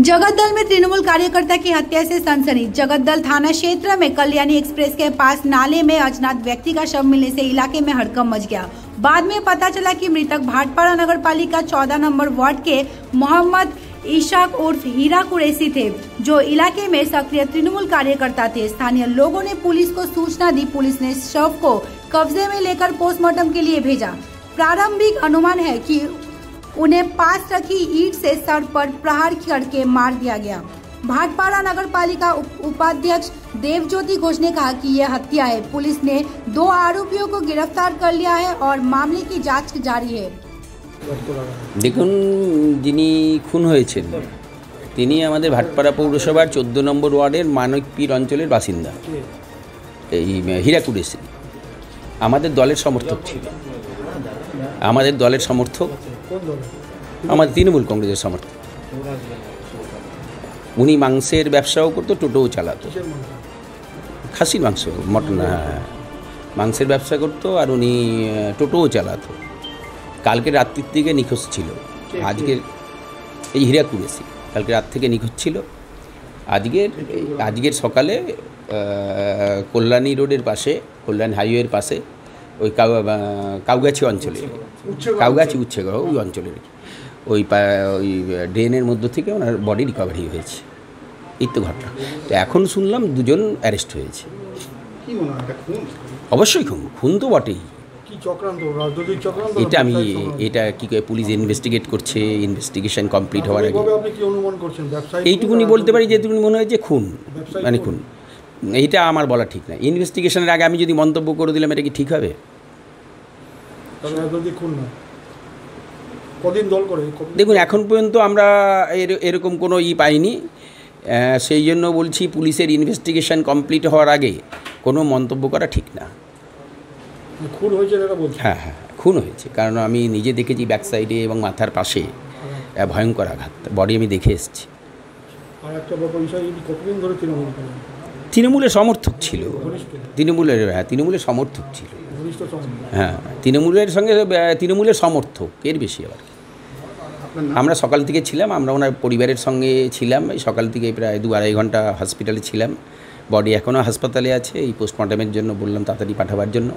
जगतदल में तृणमूल कार्यकर्ता की हत्या से सनसनी। जगतदल थाना क्षेत्र में कल्याणी एक्सप्रेस के पास नाले में अज्ञात व्यक्ति का शव मिलने से इलाके में हड़कंप मच गया। बाद में पता चला कि मृतक भाटपाड़ा नगर पालिका 14 नंबर वार्ड के मोहम्मद इशाक उर्फ हीरा कुरैशी थे, जो इलाके में सक्रिय तृणमूल कार्यकर्ता थे। स्थानीय लोगों ने पुलिस को सूचना दी। पुलिस ने शव को कब्जे में लेकर पोस्टमार्टम के लिए भेजा। प्रारंभिक अनुमान है कि उन्हें पास रखी ईंट से सर पर प्रहार करके मार दिया गया। भाटपाड़ा नगर पालिका उपाध्यक्ष देवज्योति घोष ने कहा कि यह हत्या है। पुलिस ने 2 आरोपियों को गिरफ्तार कर लिया है और मामले की जांच जारी है। देखুন, যিনি খুন হয়েছেন তিনি আমাদের ভাটপাড়া পৌরসভার 14 নম্বর ওয়ার্ডের মানকপীর অঞ্চলের বাসিন্দা এই হীরা কুরৈশী আমাদের দলের সমর্থক ছিল। আমাদের দলের সমর্থক, আমাদের তৃণমূল কংগ্রেসের সমর্থক। উনি মাংসের ব্যবসাও করতো, টোটোও চালাতো, খাসির মাংস, মটন, মাংসের ব্যবসা করতো আর উনি টোটোও চালাতো। কালকে রাত্রির দিকে নিখোঁজ ছিল। আজকের এই হীরা কুরৈশী কালকে রাত থেকে নিখোঁজ ছিল। আজকের সকালে কল্যাণী রোডের পাশে, কল্যাণ হাইওয়ের পাশে ওই কাউগাছি অঞ্চলে, কাউগাছি উচ্ছেগাঁও ওই অঞ্চলের ওই ড্রেনের মধ্য থেকে ওনার বডি রিকভারি হয়েছে। এই তো ঘটনা। তো এখন শুনলাম 2 জন অ্যারেস্ট হয়েছে। অবশ্যই খুন তো বটেই। এটা আমি এটা কি পুলিশ ইনভেস্টিগেট করছে, ইনভেস্টিগেশন কমপ্লিট হওয়ার আগে এইটুকুনি বলতে পারি, যেটুকুনি মনে হয় যে খুন, মানে খুন। এইটা আমার বলা ঠিক না। ইনভেস্টিগেশনের আগে আমি যদি মন্তব্য করে দিলাম, এটা কি ঠিক হবে? দেখুন, এখন পর্যন্ত আমরা এরকম কোনো পাইনি। সেই জন্য বলছি, পুলিশের ইনভেস্টিগেশন কমপ্লিট হওয়ার আগে কোনো মন্তব্য করা ঠিক না। খুন হয়েছে? হ্যাঁ, খুন হয়েছে। কারণ আমি নিজে দেখেছি ব্যাক সাইডে এবং মাথার পাশে ভয়ঙ্কর আঘাত, বডি আমি দেখে এসেছি। তৃণমূলের সমর্থক ছিল, তৃণমূলের সমর্থক ছিল। হ্যাঁ, তৃণমূলের সমর্থক, এর বেশি আবার। আমরা সকাল থেকে ছিলাম, আমরা ওনার পরিবারের সঙ্গে ছিলাম। সকাল থেকে প্রায় 2-2.5 ঘন্টা হসপিটালে ছিলাম। বডি এখনও হাসপাতালে আছে। এই পোস্টমর্টমের জন্য বললাম তাড়াতাড়ি পাঠাবার জন্য।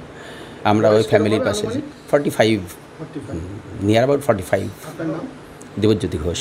আমরা ওই ফ্যামিলির পাশে 45, নিয়ার অ্যাবাউট 45। দেবজ্যোতি ঘোষ।